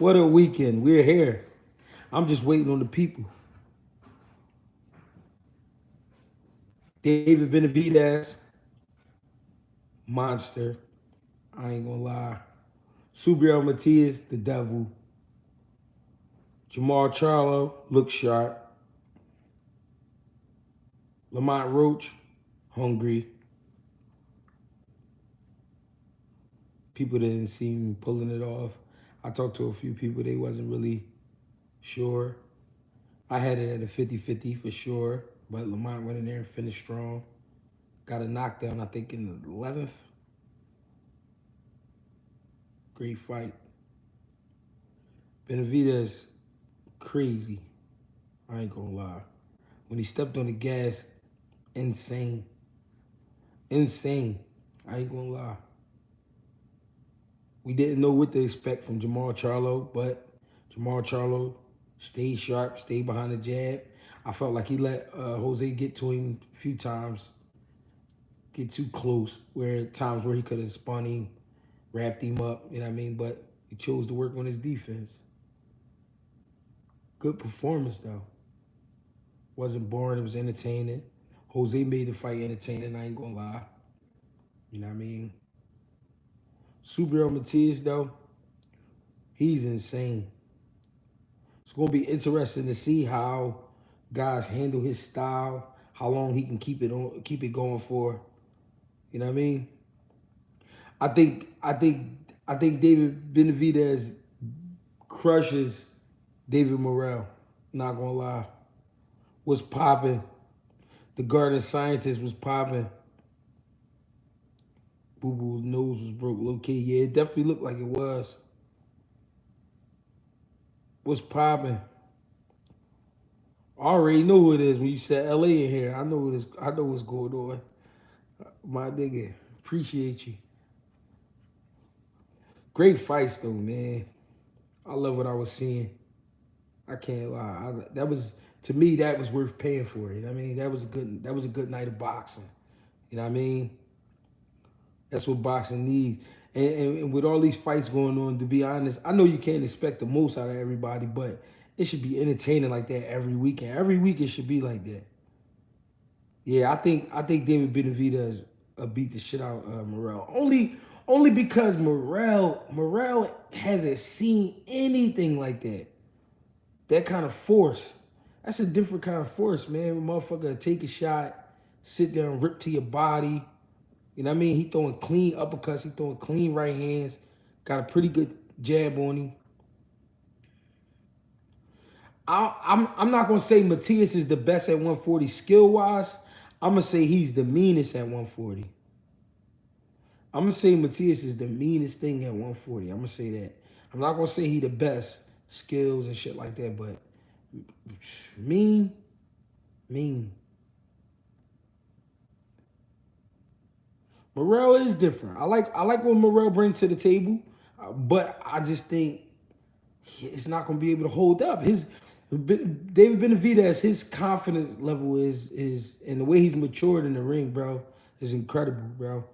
What a weekend. We're here. I'm just waiting on the people. David Benavidez, monster. I ain't gonna lie. Matias, the devil. Charlo, looks sharp. Roach, hungry. People didn't see me pulling it off. I talked to a few people, they wasn't really sure. I had it at a 50-50 for sure, but Lamont went in there and finished strong. Got a knockdown, I think, in the 11th. Great fight. Benavidez, crazy. I ain't gonna lie. When he stepped on the gas, insane. Insane. I ain't gonna lie. We didn't know what to expect from Charlo, but Charlo stayed sharp, stayed behind the jab. I felt like he let Jose get to him a few times, get too close, where times where he could have spun him, wrapped him up, you know what I mean? But he chose to work on his defense. Good performance, though. Wasn't boring, it was entertaining. Jose made the fight entertaining, I ain't gonna lie. You know what I mean? Matias, though, he's insane. It's gonna be interesting to see how guys handle his style, how long he can keep it going for. You know what I mean? I think David Benavidez crushes David Morrell. Not gonna lie. Was popping. The garden scientist was popping. Boo Boo's nose was broke low key. Yeah, it definitely looked like it was. Was popping. I already know who it is when you said LA in here. I know what's going on. My nigga, appreciate you. Great fights though, man. I love what I was seeing. I can't lie. That was, to me, that was worth paying for. You know what I mean? That was a good night of boxing. You know what I mean? That's what boxing needs. And with all these fights going on, to be honest, I know you can't expect the most out of everybody, but it should be entertaining like that every weekend. Every week it should be like that. Yeah, I think David Benavidez beat the shit out of Morrell. Only because Morrell hasn't seen anything like that. That kind of force. That's a different kind of force, man. A motherfucker take a shot, sit there and rip to your body. You know what I mean? He throwing clean uppercuts. He throwing clean right hands. Got a pretty good jab on him. I'm not gonna say Matias is the best at 140 skill wise. I'm gonna say he's the meanest at 140. I'm gonna say Matias is the meanest thing at 140. I'm gonna say that. I'm not gonna say he the best skills and shit like that, but mean. Morrell is different. I like what Morrell brings to the table, but I just think it's not gonna be able to hold up. David Benavidez, his confidence level is and the way he's matured in the ring, bro, is incredible, bro.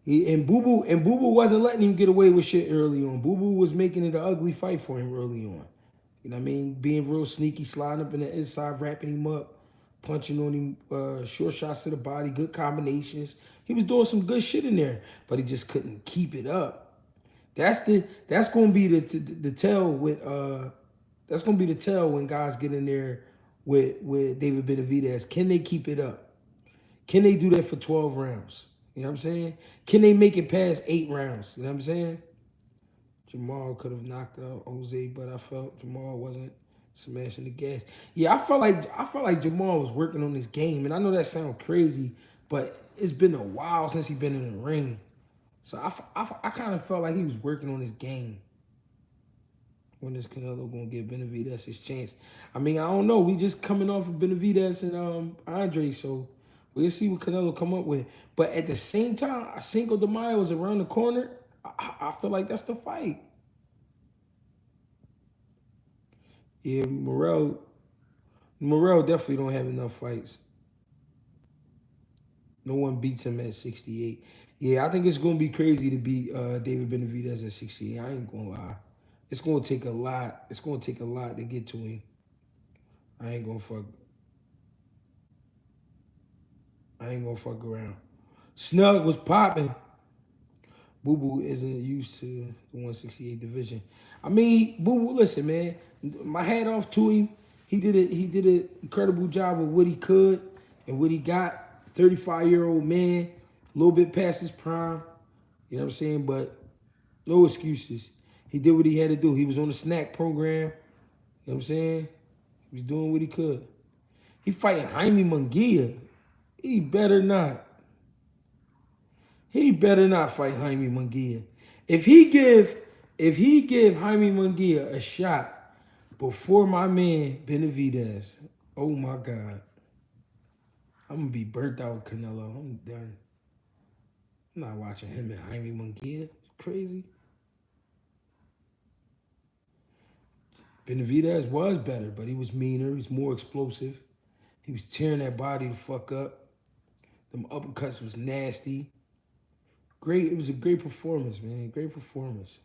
And Boo Boo wasn't letting him get away with shit early on. Boo Boo was making it an ugly fight for him early on. You know what I mean? Being real sneaky, sliding up in the inside, wrapping him up, punching on him, short shots to the body, good combinations. He was doing some good shit in there, but he just couldn't keep it up. That's gonna be the tell with that's gonna be the tell when guys get in there with David Benavidez. Can they keep it up? Can they do that for 12 rounds? You know what I'm saying? Can they make it past 8 rounds? You know what I'm saying? Jamal could have knocked out Jose, but I felt Jamal wasn't smashing the gas. Yeah, I felt like Jamal was working on his game, and I know that sounds crazy, but it's been a while since he's been in the ring. So I kind of felt like he was working on his game. When is Canelo gonna give Benavidez his chance? I mean, I don't know. We just coming off of Benavidez and Andre, so we'll see what Canelo come up with. But at the same time, Cinco de Mayo is around the corner. I feel like that's the fight. Yeah, Morrell definitely don't have enough fights. No one beats him at 68. Yeah, I think it's gonna be crazy to beat David Benavidez at 68. I ain't gonna lie. It's gonna take a lot. It's gonna take a lot to get to him. I ain't gonna fuck. I ain't gonna fuck around. Snug was popping. Boo Boo isn't used to the 168 division. I mean, Boo Boo, listen, man. My hat off to him. He did it. He did an incredible job with what he could and what he got. 35-year-old man, a little bit past his prime. You know what I'm saying? But no excuses. He did what he had to do. He was on the snack program. You know what I'm saying? He was doing what he could. He fighting Jaime Munguia. He better not. He better not fight Jaime Munguia. If he give Jaime Munguia a shot before my man Benavidez, oh my God, I'm gonna be burnt out with Canelo. I'm done. I'm not watching him and Jaime Munguia. Crazy. Benavidez was better, but he was meaner. He was more explosive. He was tearing that body the fuck up. Them uppercuts was nasty. Great. It was a great performance, man. Great performance.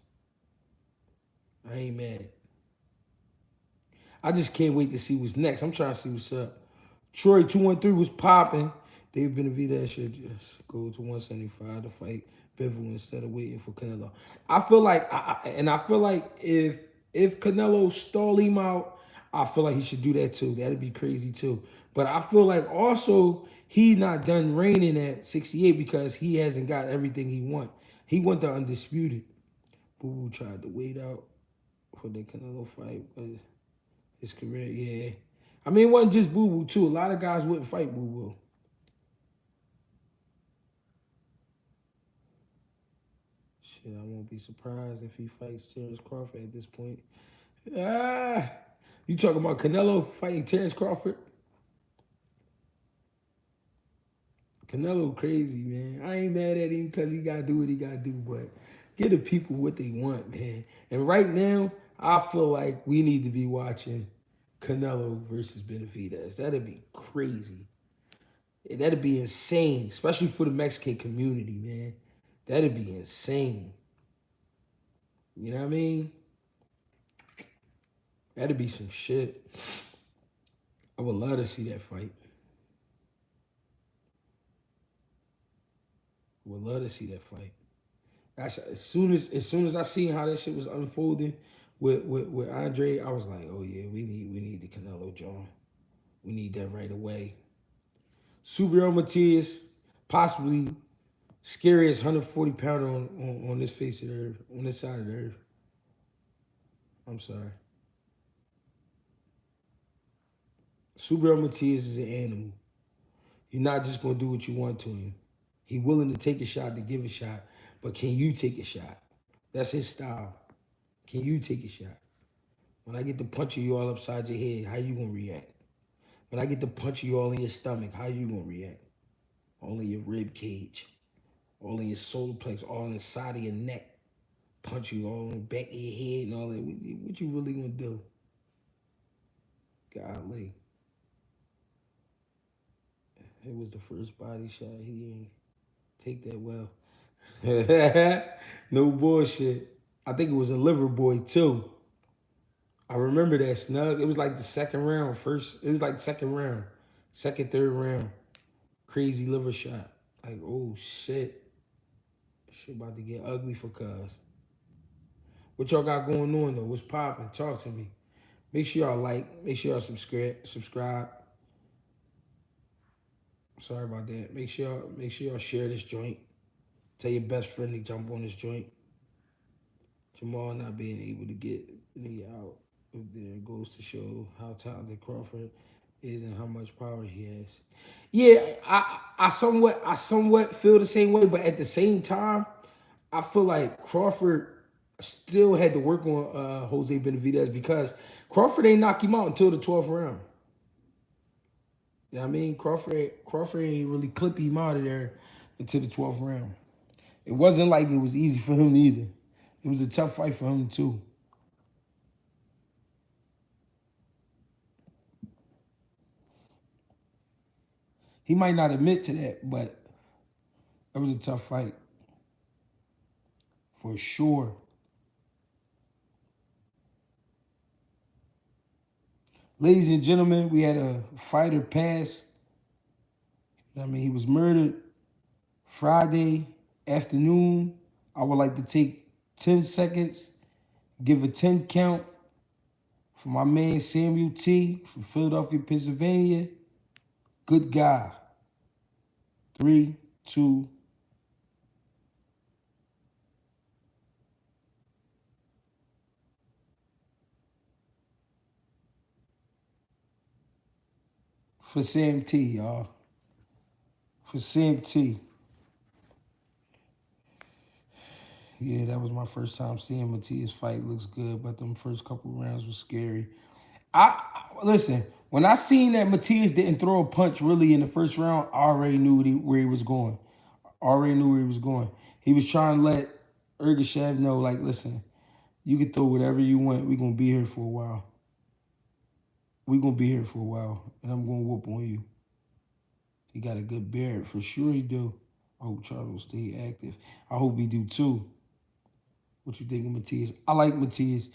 I ain't mad. I just can't wait to see what's next. I'm trying to see what's up. Troy 213 was popping. David Benavidez should just go to 175 to fight Bivol instead of waiting for Canelo. I feel like, I feel like if Canelo stall him out, I feel like he should do that too. That'd be crazy too. But I feel like also he not done reigning at 68 because he hasn't got everything he want. He want the undisputed. Boo Boo tried to wait out for the Canelo fight, but his career, yeah. I mean, it wasn't just Boo Boo too. A lot of guys wouldn't fight Boo Boo. Shit, I won't be surprised if he fights Terrence Crawford at this point. Ah, you talking about Canelo fighting Terrence Crawford? Canelo crazy, man. I ain't mad at him because he got to do what he got to do, but give the people what they want, man. And right now, I feel like we need to be watching Canelo versus Benavidez. That'd be crazy. That'd be insane, especially for the Mexican community, man. That'd be insane. You know what I mean? That'd be some shit. I would love to see that fight. Would love to see that fight. That's as soon as I seen how that shit was unfolding with Andre, I was like, oh yeah, we need the Canelo John. We need that right away. Super Matias, possibly scariest 140 pounder on this face of the earth, on this side of the earth. I'm sorry. Super Matias is an animal. You're not just gonna do what you want to him. He willing to take a shot to give a shot, but can you take a shot? That's his style. Can you take a shot? When I get to punch you all upside your head, how you gonna react? When I get to punch you all in your stomach, how you gonna react? All in your rib cage, all in your solar plex, all in the side of your neck, punch you all in the back of your head and all that. What you really gonna do? Golly. It was the first body shot. He ain't take that well. No bullshit. I think it was a liver boy too. I remember that, Snug. It was like the second round. It was like second round. Second, third round. Crazy liver shot. Like, oh shit. Shit about to get ugly for cuz. What y'all got going on though? What's popping? Talk to me. Make sure y'all like. Make sure y'all subscribe. Sorry about that. Make sure y'all share this joint. Tell your best friend to jump on this joint. Jamal not being able to get me out there goes to show how talented Crawford is and how much power he has. Yeah, I somewhat feel the same way, but at the same time, I feel like Crawford still had to work on Jose Benavidez because Crawford ain't knock him out until the 12th round. You know what I mean? Crawford ain't really clip him out of there until the 12th round. It wasn't like it was easy for him either. It was a tough fight for him too. He might not admit to that, but that was a tough fight. For sure. Ladies and gentlemen, we had a fighter pass. I mean, he was murdered Friday afternoon. I would like to take 10 seconds, give a 10 count for my man Samuel T. from Philadelphia, Pennsylvania. Good guy. 3, 2. For Sam T, y'all. For Sam T. Yeah, that was my first time seeing Matias fight. Looks good, but them first couple rounds was scary. Listen. When I seen that Matias didn't throw a punch really in the first round, I already knew where he was going. Already knew where he was going. He was trying to let Ergashev know, like, listen, you can throw whatever you want. We're gonna be here for a while. We're gonna be here for a while, and I'm gonna whoop on you. He got a good beard, for sure he do. I hope Charlo stay active. I hope he do too. What you think of Matias? I like Matias.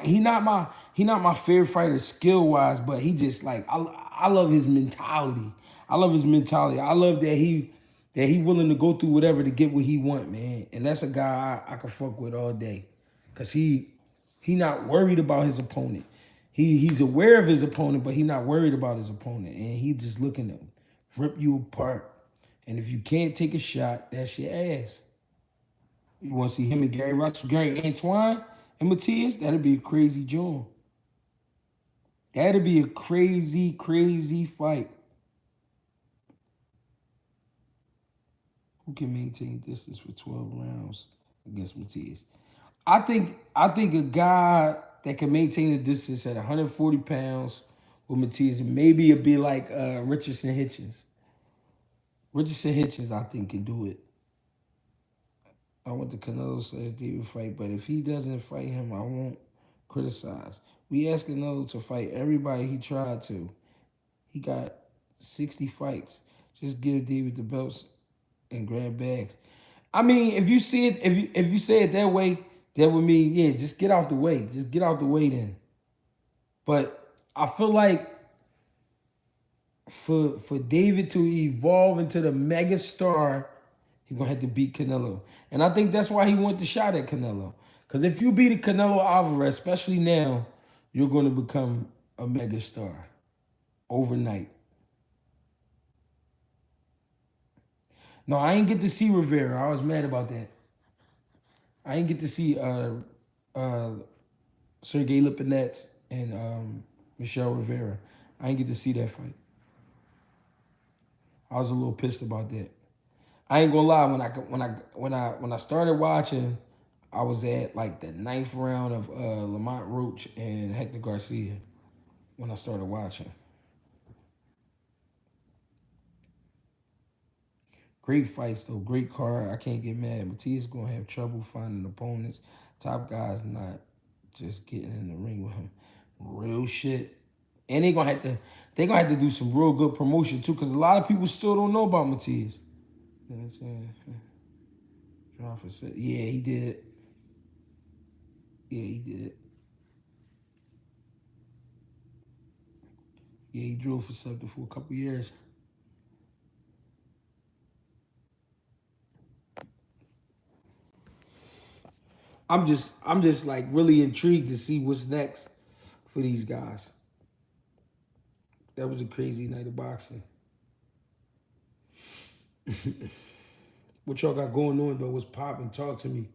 He not my favorite fighter skill wise, but he just like I love his mentality. I love his mentality. I love that he willing to go through whatever to get what he want, man. And that's a guy I can fuck with all day. Cause he not worried about his opponent. He's aware of his opponent, but he not worried about his opponent. And he just looking to rip you apart. And if you can't take a shot, that's your ass. You want to see him and Gary Russell, Gary Antoine and Matias? That'd be a crazy joint. That'd be a crazy, crazy fight. Who can maintain distance for 12 rounds against Matias? I think a guy that can maintain the distance at 140 pounds with Matias, maybe it'd be like Richardson Hitchens. Richardson Hitchens, I think, can do it. I want the Canelo says David fight, but if he doesn't fight him, I won't criticize. We asked Canelo to fight everybody he tried to. He got 60 fights. Just give David the belts and grab bags. I mean, if you see it, if you say it that way, that would mean, yeah, just get out the way. Just get out the way then. But I feel like for David to evolve into the mega star, he's gonna have to beat Canelo. And I think that's why he went the shot at Canelo. Because if you beat a Canelo Alvarez, especially now, you're gonna become a mega star overnight. No, I ain't get to see Rivera. I was mad about that. I ain't get to see uh, Sergey Lipinets and Michelle Rivera. I ain't get to see that fight. I was a little pissed about that. I ain't gonna lie. When I started watching, I was at like the ninth round of Lamont Roach and Hector Garcia. When I started watching, great fights though, great card. I can't get mad. Matias gonna have trouble finding opponents. Top guys not just getting in the ring with him. Real shit. And they gonna have to do some real good promotion too, because a lot of people still don't know about Matias. You know what I'm saying? Yeah, he did. Yeah, he did. Yeah, he drove for something for a couple years. I'm just like really intrigued to see what's next for these guys. That was a crazy night of boxing. What y'all got going on though? What's popping? Talk to me.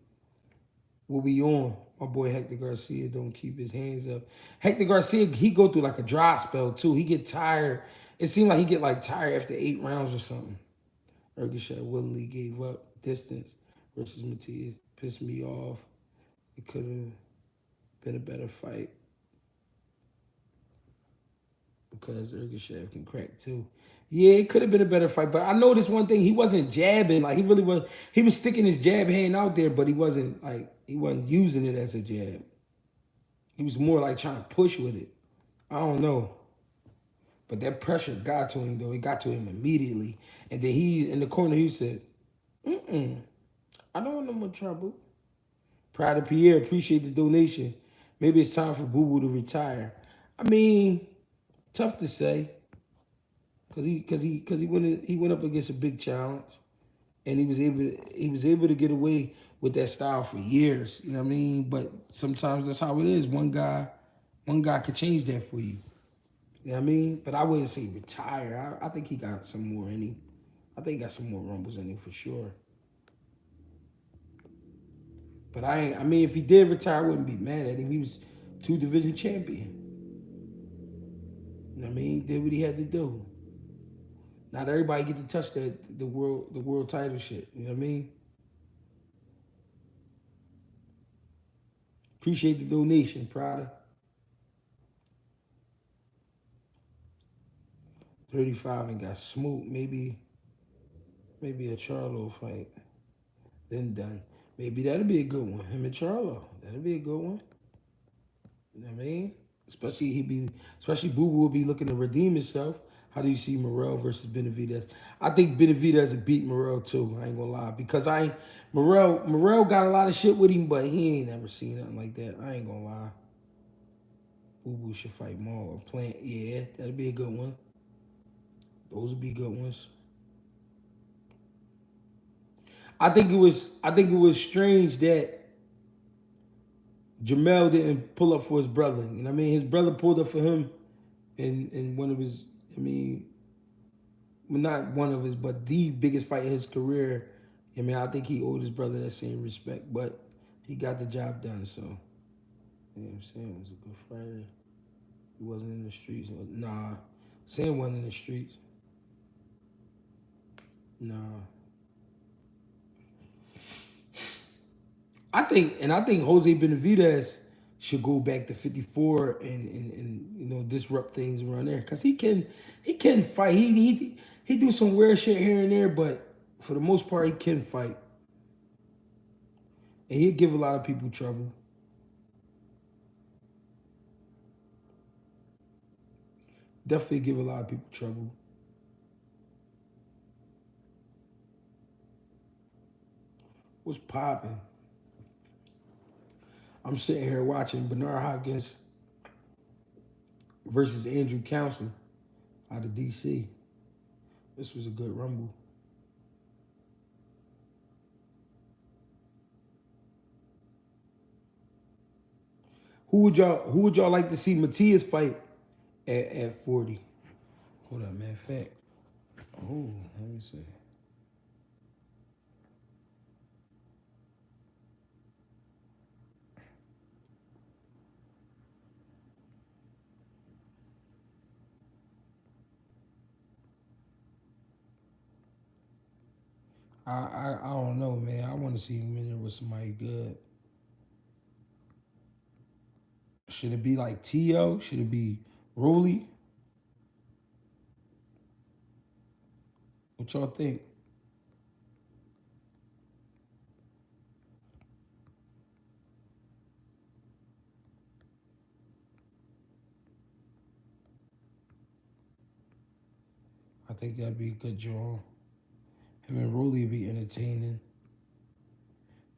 What we on? My boy Hector Garcia don't keep his hands up. Hector Garcia, he go through like a dry spell too. He get tired. It seemed like he get like tired after 8 rounds or something. Ergashev willingly gave up distance versus Matias. Pissed me off. It could have been a better fight because Ergashev can crack too. Yeah, it could have been a better fight, but I noticed one thing: he wasn't jabbing like he really was. He was sticking his jab hand out there, but he wasn't using it as a jab. He was more like trying to push with it. I don't know, but that pressure got to him though. It got to him immediately, and then he in the corner he said, "I don't want no more trouble." Pride of Pierre, appreciate the donation. Maybe it's time for Boo Boo to retire. I mean. Tough to say, he went up against a big challenge, and he was able to get away with that style for years. You know what I mean? But sometimes that's how it is. One guy could change that for you. You know what I mean? But I wouldn't say retire. I think he got some more in him. I think he got some more rumbles in him for sure. But I mean, if he did retire, I wouldn't be mad at him. He was 2 division champion. You know what I mean? He did what he had to do. Not everybody get to touch the world title shit. You know what I mean? Appreciate the donation, Prada. 35 and got smoked. Maybe a Charlo fight. Then done. Maybe that'll be a good one. Him and Charlo. That'll be a good one. You know what I mean? Especially Boo Boo will be looking to redeem himself. How do you see Morrell versus Benavidez? I think Benavidez would beat Morrell too. I ain't gonna lie. Because Morrell got a lot of shit with him, but he ain't never seen nothing like that. I ain't gonna lie. Boo Boo should fight more. Plant, yeah, that'd be a good one. Those would be good ones. I think it was strange that Jamel didn't pull up for his brother. You know what I mean? His brother pulled up for him in one of his, I mean, well, not one of his, but the biggest fight in his career. I mean, I think he owed his brother that same respect, but he got the job done, so. You know what I'm saying? It was a good fighter. He wasn't in the streets. Nah. Sam wasn't in the streets. Nah. I think Jose Benavidez should go back to 54 and you know disrupt things around there because he can fight. He do some weird shit here and there, but for the most part he can fight, and he'll give a lot of people trouble. Definitely give a lot of people trouble. What's popping? I'm sitting here watching Bernard Hopkins versus Andrew Council out of DC. This was a good rumble. Who would y'all like to see Matias fight at 40? Hold up, man. Fact. Oh, let me see. I don't know, man. I want to see him in there with somebody good. Should it be like T.O.? Should it be Rolly? What y'all think? I think that'd be a good draw. Him and Rolly would be entertaining.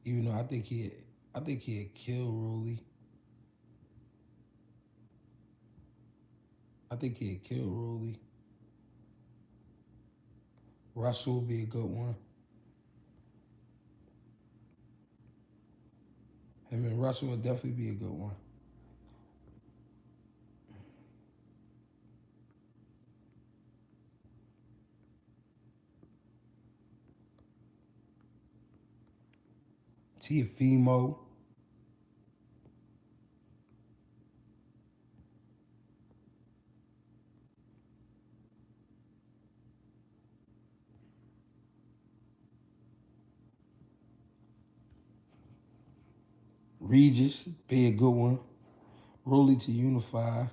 Even though I think he'd kill Rolly. I think he'd kill Rolly. Russell would be a good one. Him and Russell would definitely be a good one. Tiafimo. Regis, be a good one. Rolly to unify.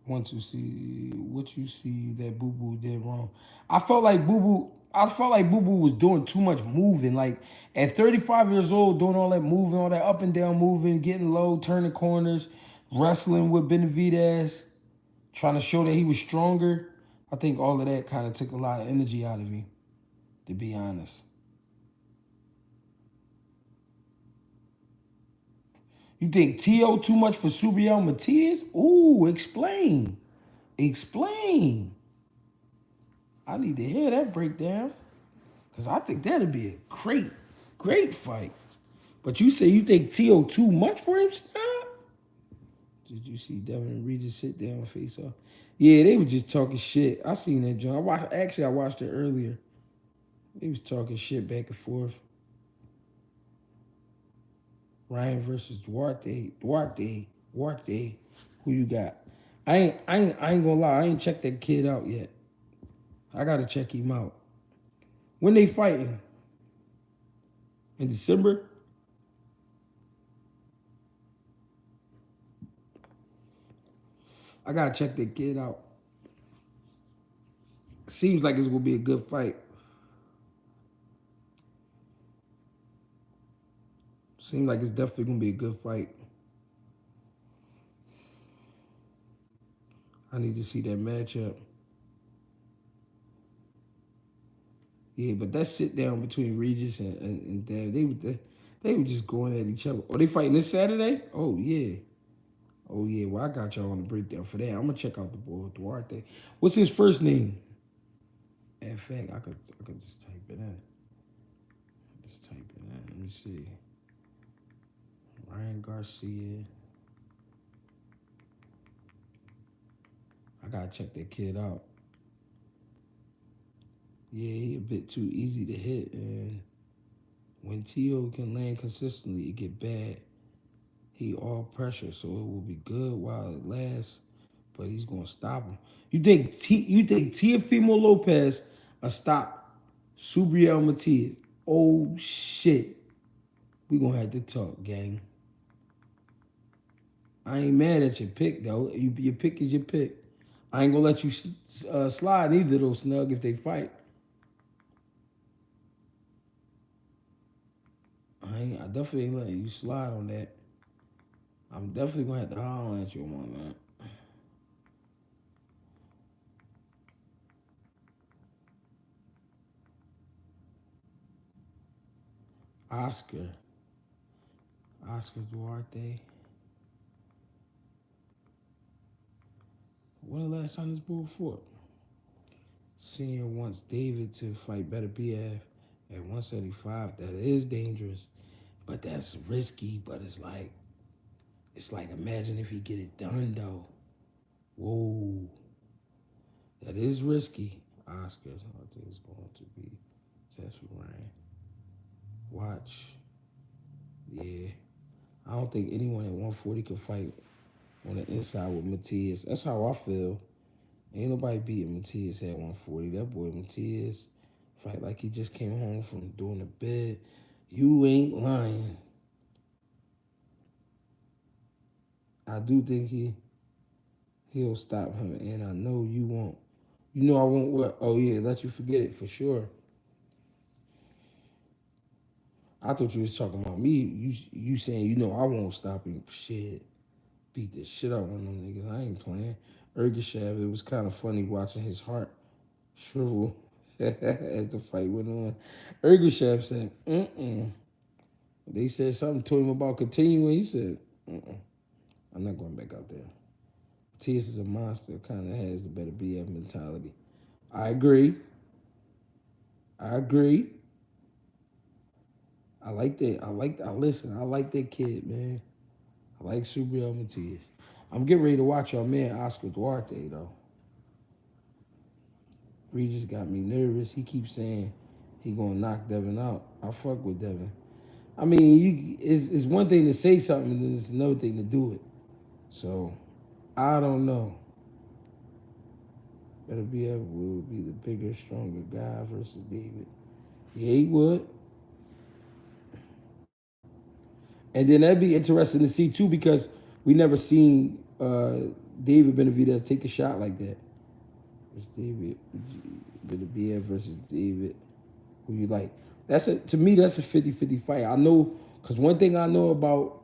Want to see what you see that Boo Boo did wrong. I felt like Boo Boo was doing too much moving. Like at 35 years old, doing all that moving, all that up and down moving, getting low, turning corners, wrestling with Benavidez, trying to show that he was stronger. I think all of that kind of took a lot of energy out of me, to be honest. You think T.O. too much for Subriel Matias? Ooh, explain. Explain. I need to hear that breakdown. Because I think that'd be a great fight. But you say you think T.O. too much for him, stop? Did you see Devin and Regis sit down and face off? Yeah, they were just talking shit. I seen that, John. I watched it earlier. They was talking shit back and forth. Ryan versus Duarte. Duarte. Who you got? I ain't gonna lie. I ain't checked that kid out yet. I gotta check him out. When they fighting? In December? I gotta check that kid out. Seems like it's gonna be a good fight. Seems like it's definitely gonna be a good fight. I need to see that matchup. Yeah, but that sit down between Regis and Dan, they were just going at each other. Oh, they fighting this Saturday? Oh yeah. Oh yeah. Well, I got y'all on the breakdown for that. I'm gonna check out the boy Duarte. What's his first name? In fact, I could just type it in. Just type it in. Let me see. Ryan Garcia. I gotta check that kid out. Yeah, he a bit too easy to hit, and when T.O. can land consistently, it get bad. He all pressure, so it will be good while it lasts, but he's gonna stop him. You think Teofimo Lopez will stop Subriel Matias? Oh shit. We gonna have to talk, gang. I ain't mad at your pick though. Your pick is your pick. I ain't gonna let you slide either though, Snug, if they fight. I definitely ain't letting you slide on that. I'm definitely gonna have to holler at you on that. Oscar. Oscar Duarte. When the last time this bull fought? Seeing wants David to fight Benavidez at 175. That is dangerous, but that's risky. But it's like imagine if he get it done though. Whoa, that is risky. Oscar, I think it's going to be test for Ryan. Watch, yeah. I don't think anyone at 140 can fight on the inside with Matias. That's how I feel. Ain't nobody beating Matias at 140. That boy Matias fight like he just came home from doing a bid. You ain't lying. I do think he'll stop him, and I know you won't. You know I won't what? Oh yeah, let you forget it for sure. I thought you was talking about me. You saying you know I won't stop him. Shit, beat the shit out of one of them niggas. I ain't playing. Ergashev, it was kind of funny watching his heart shrivel as the fight went on. Ergashev said, "Mm-mm." They said something to him about continuing. He said, "Mm-mm. I'm not going back out there." Matias is a monster. Kind of has the better BF mentality. I agree. I agree. I like that. I listen. I like that kid, man. I like Subriel Matias. I'm getting ready to watch our man Oscar Duarte though. Regis got me nervous. He keeps saying he gonna knock Devin out. I fuck with Devin. I mean, it's one thing to say something, and it's another thing to do it. So I don't know. Better be able to be the bigger, stronger guy versus David. Yeah, he would. And then that'd be interesting to see too because we never seen David Benavidez take a shot like that. It's David Benavidez versus David. Who you like? To me that's a 50-50 fight. I know because one thing I know about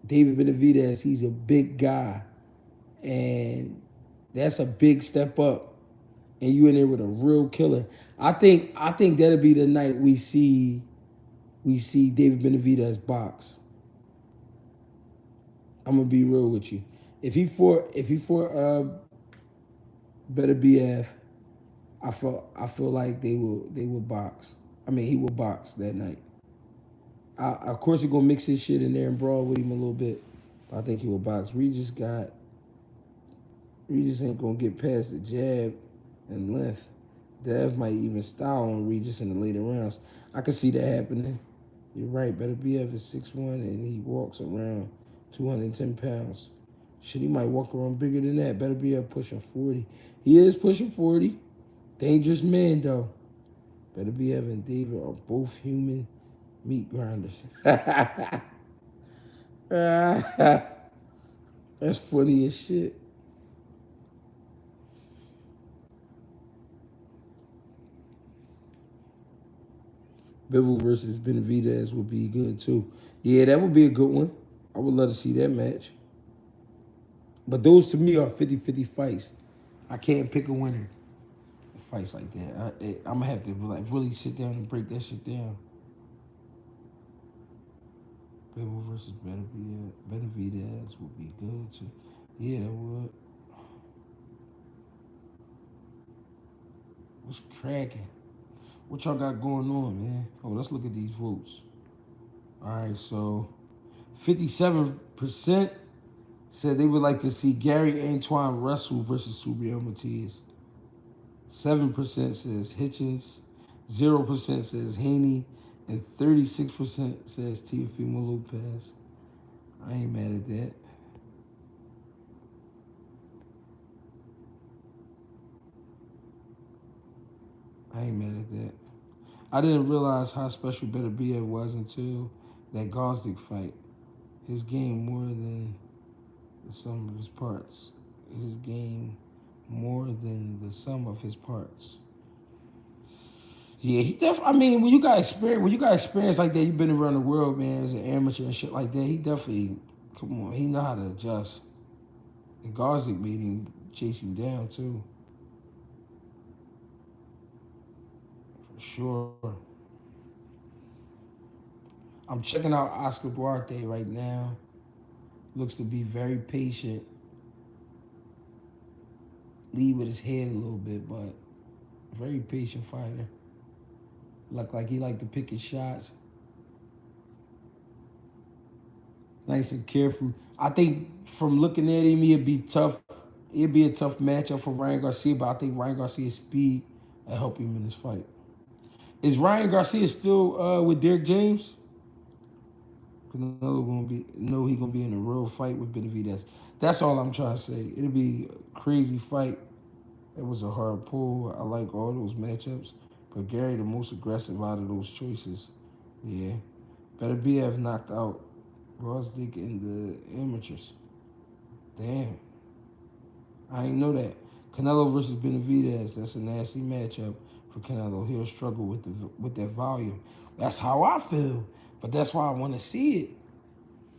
David Benavidez, he's a big guy, and that's a big step up. And you in there with a real killer. I think that'll be the night we see David Benavidez box. I'm gonna be real with you. If he fought Better BF. I feel like they will box. I mean, he will box that night. Of course, he gonna mix his shit in there and brawl with him a little bit. But I think he will box. Regis ain't gonna get past the jab and length. Dev might even style on Regis in the later rounds. I can see that happening. You're right. Better BF is 6'1" and he walks around 210 pounds. Shit, he might walk around bigger than that. Better BF pushing 40. He is pushing 40. Dangerous man though. Better BF and David are both human meat grinders. That's funny as shit. Bivol versus Benavidez would be good too. Yeah, that would be a good one. I would love to see that match. But those to me are 50-50 fights. I can't pick a winner. Fights like that. I'm gonna have to like really sit down and break that shit down. Bivol versus Benavidez would be good too. Yeah, that would. What's cracking? What y'all got going on, man? Oh, let's look at these votes. All right, so 57% said they would like to see Gary Antoine Russell versus Subriel Matias. 7% says Hitchens. 0% says Haney. And 36% says Teofimo Lopez. I ain't mad at that. I ain't mad at that. I didn't realize how special Better BF was until that Gosdick fight. His game more than the sum of his parts. His game more than the sum of his parts. Yeah, he definitely. I mean, when you got experience like that, you've been around the world, man, as an amateur and shit like that. He definitely, come on, he know how to adjust. And Garzik made him chase him down too, for sure. I'm checking out Oscar Duarte right now. Looks to be very patient. Lead with his head a little bit, but very patient fighter. Look like he like to pick his shots. Nice and careful. I think from looking at him, it'd be tough. It'd be a tough matchup for Ryan Garcia, but I think Ryan Garcia's speed will help him in this fight. Is Ryan Garcia still with Derek James? Canelo gonna be no, he gonna be in a real fight with Benavidez. That's all I'm trying to say. It'll be a crazy fight. It was a hard pull. I like all those matchups, but Gary the most aggressive out of those choices. Yeah, Better BF knocked out Rosdick in the amateurs. Damn, I ain't know that. Canelo versus Benavidez. That's a nasty matchup for Canelo. He'll struggle with that volume. That's how I feel, but that's why I want to see it.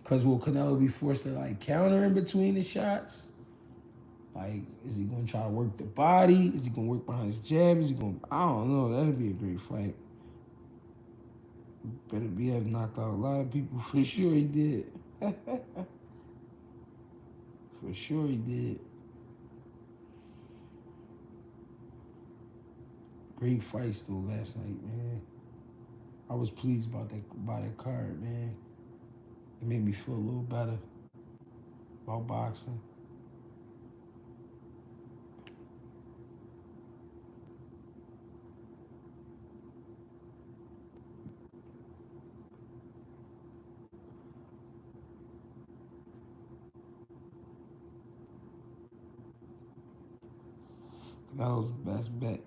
Cause will Canelo be forced to like counter in between the shots? Like, is he gonna try to work the body? Is he gonna work behind his jab? Is he gonna? I don't know. That'd be a great fight. Better BF knocked out a lot of people for sure. He did. For sure he did. Great fights though last night, man. I was pleased about that card, man. It made me feel a little better about boxing. Canelo's best bet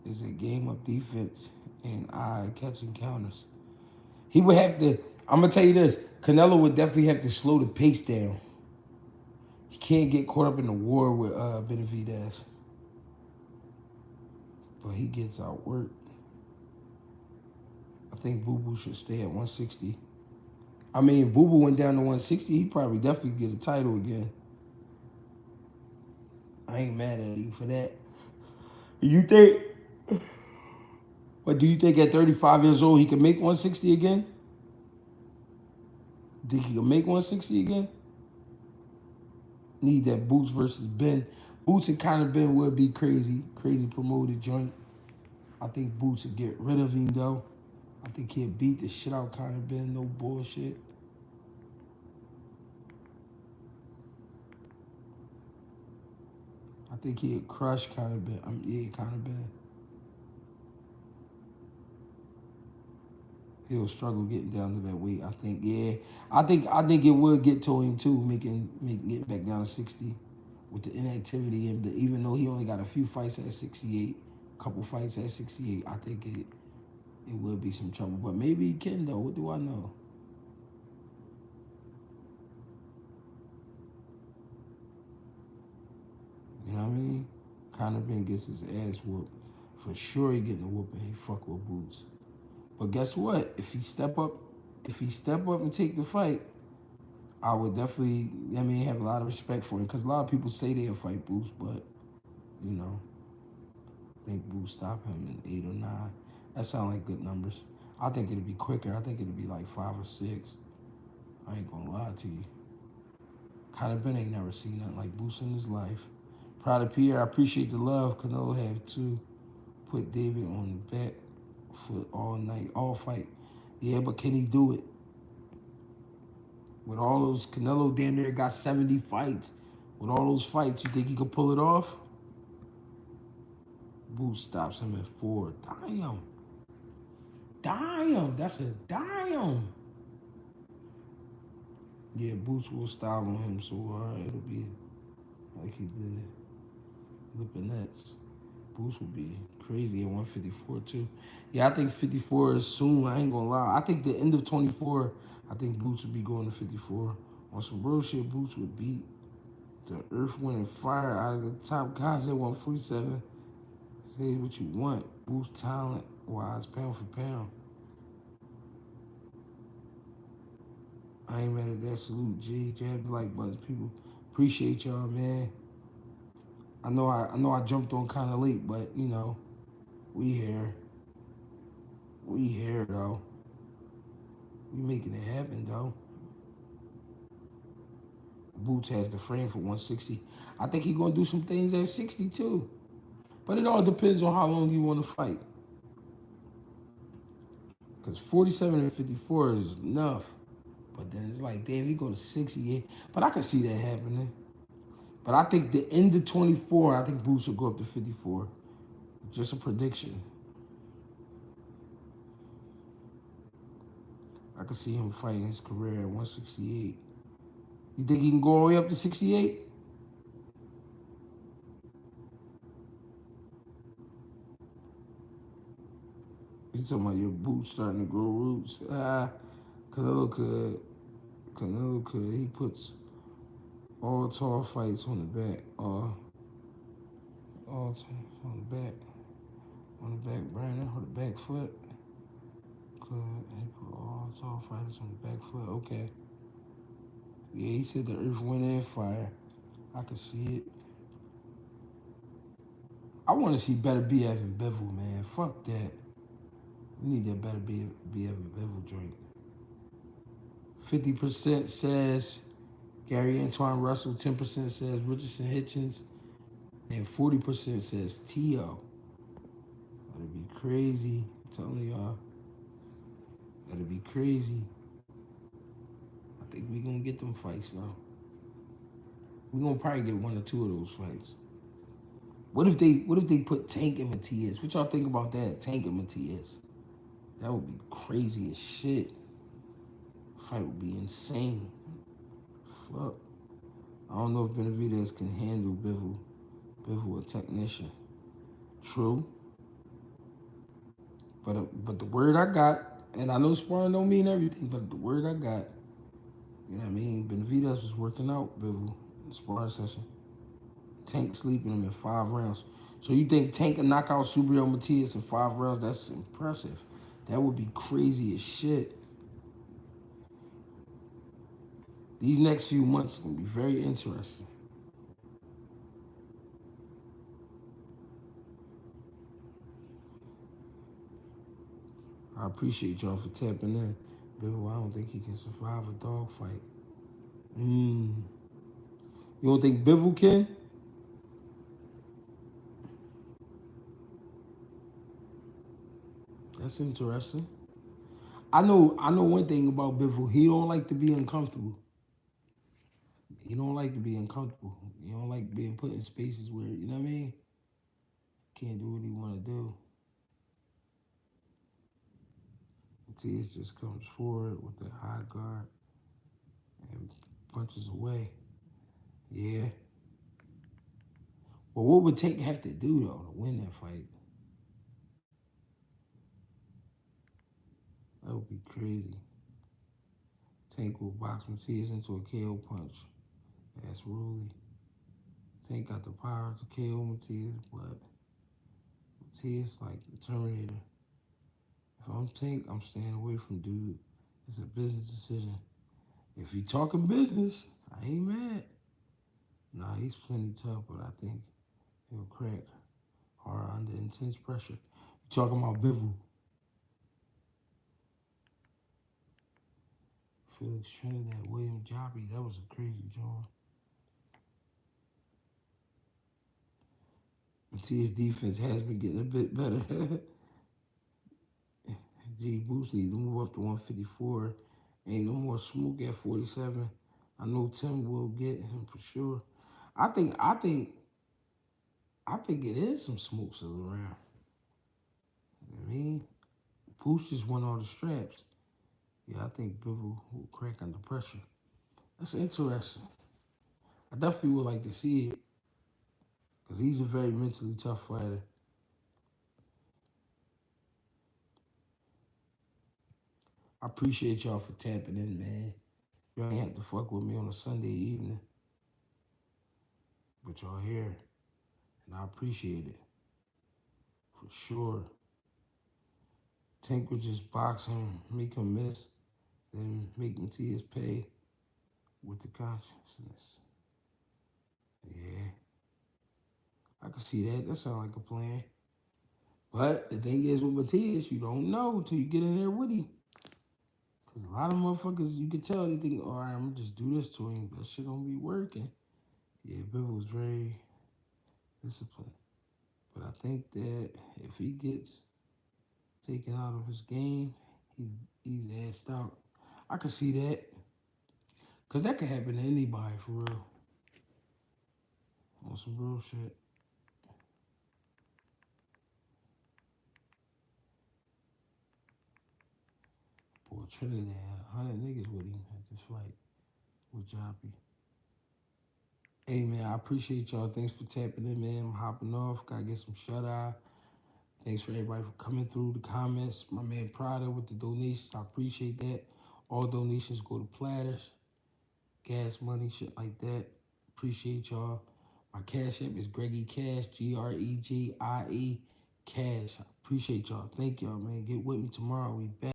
is a game of defense and eye catching counters. He would have to. I'm gonna tell you this. Canelo would definitely have to slow the pace down. He can't get caught up in the war with Benavidez, but he gets outworked. I think Boo Boo should stay at 160. I mean, if Boo Boo went down to 160, he'd probably definitely get a title again. I ain't mad at you for that. You think? But do you think at 35 years old he can make 160 again? Think he can make 160 again? Need that Boots versus Ben. Boots and kind of Ben would be crazy promoted joint. I think Boots would get rid of him though. I think he'd beat the shit out kind of Ben, no bullshit. I think he'd crush kind of Ben. Yeah, kind of Ben. He'll struggle getting down to that weight. I think, yeah. I think it would get to him too, making get back down to 60 with the inactivity and even though he only got a few fights at 68, a couple fights at 68, I think it would be some trouble. But maybe he can though. What do I know? You know what I mean? Conor Ben gets his ass whooped. For sure he getting a whooping. He fuck with Boots. But guess what? If he step up and take the fight, I would definitely, have a lot of respect for him because a lot of people say they'll fight Boots, but you know, I think Boots stop him in 8 or 9. That sounds like good numbers. I think it'd be quicker. I think it'd be like 5 or 6. I ain't gonna lie to you. Conor Ben ain't never seen nothing like Boots in his life. Proud of Pierre. I appreciate the love. Canelo have too. Put David on the back foot all night, all fight. Yeah, but can he do it? With all those, Canelo damn near got 70 fights. With all those fights, you think he could pull it off? Boots stops him at 4. Damn. Damn. That's a damn. Yeah, Boots will style on him, so it'll be like he did Lipinets. Boots will be crazy at 154 too. Yeah, I think 54 is soon. I ain't gonna lie. I think the end of 24, I think Boots would be going to 54. On some real shit, Boots would beat the Earth, Wind, and Fire out of the top guys at 147. Say what you want. Boots talent wise, pound for pound. I ain't mad at that. Salute G. Jab the like buttons. People appreciate y'all, man. I know I jumped on kind of late, but we here. We here though. We making it happen though. Boots has the frame for 160. I think he gonna do some things at 60 too. But it all depends on how long you want to fight. Because 47 and 54 is enough. But then it's like, damn, you go to 68. But I can see that happening. But I think the end of 24, I think Boots will go up to 54. Just a prediction. I could see him fighting his career at 168. You think he can go all the way up to 68? You talking about your boots starting to grow roots? Canelo could. Canelo could. He puts all tall fights on the back. All on the back. On the back burner, on the back foot. Could he put all tall fighters on the back foot? Okay. Yeah, he said the Earth, Wind, and Fire. I could see it. I want to see better BF and Bevel, man. Fuck that. We need that better BF and Bevel joint. 50% says Gary Antoine Russell. 10% says Richardson Hitchens. And 40% says T.O. That'd be crazy. I'm telling y'all. That'd be crazy. I think we gonna get them fights though. We gonna probably get 1 or 2 of those fights. What if they put Tank and Matias? What y'all think about that? Tank and Matias. That would be crazy as shit. Fight would be insane. Fuck. I don't know if Benavidez can handle Bivol. Bivol, a technician. True. But the word I got, and I know sparring don't mean everything, but the word I got, you know what I mean? Benavidez was working out Bivol in the sparring session. Tank sleeping him in 5 rounds. So you think Tank can knock out Subriel Matias in 5 rounds? That's impressive. That would be crazy as shit. These next few months are going to be very interesting. I appreciate y'all for tapping in. Bivol, I don't think he can survive a dog fight. You don't think Bivol can? That's interesting. I know one thing about Biffle. He don't like to be uncomfortable. He don't like to be uncomfortable. He don't like being put in spaces where, you know what I mean? Can't do what he wanna do. Matias just comes forward with the high guard and punches away. Yeah. But what would Tank have to do though to win that fight? That would be crazy. Tank will box Matias into a KO punch. That's Ruley. Tank got the power to KO Matias, but Matias like the Terminator. If I'm Tank, I'm staying away from dude. It's a business decision. If he talking business, I ain't mad. Nah, he's plenty tough, but I think he'll crack hard under intense pressure. You talking about Bivol. Felix Trinidad, William Jobby, that was a crazy joint. Matias' defense has been getting a bit better. G Boots need to move up to 154. Ain't no more smoke at 47. I know Tim will get him for sure. I think I think I think it is some smoke still around. You know what I mean? Boots just won all the straps. Yeah, I think Bivol will crack under pressure. That's interesting. I definitely would like to see it because he's a very mentally tough fighter. I appreciate y'all for tapping in, man. Y'all ain't have to fuck with me on a Sunday evening, but y'all here, and I appreciate it for sure. Tank would just box him, make him miss, then make Matias pay with the consciousness. Yeah, I can see that. That sounds like a plan. But the thing is with Matias, you don't know until you get in there with him. Because a lot of motherfuckers, you can tell they think, all right, I'm going to just do this to him. That shit don't be working. Yeah, Bill was very disciplined. But I think that if he gets taken out of his game, he's assed out. I can see that. Because that could happen to anybody, for real. On some real shit. Boy, Trinidad had 100 niggas with him at this fight with Joppy. Hey, man, I appreciate y'all. Thanks for tapping in, man. I'm hopping off. Gotta get some shut-eye. Thanks for everybody for coming through the comments. My man Prada with the donations. I appreciate that. All donations go to platters, gas money, shit like that. Appreciate y'all. My cash app is GregieCash, GREGIE Cash. I appreciate y'all. Thank y'all, man. Get with me tomorrow. We back.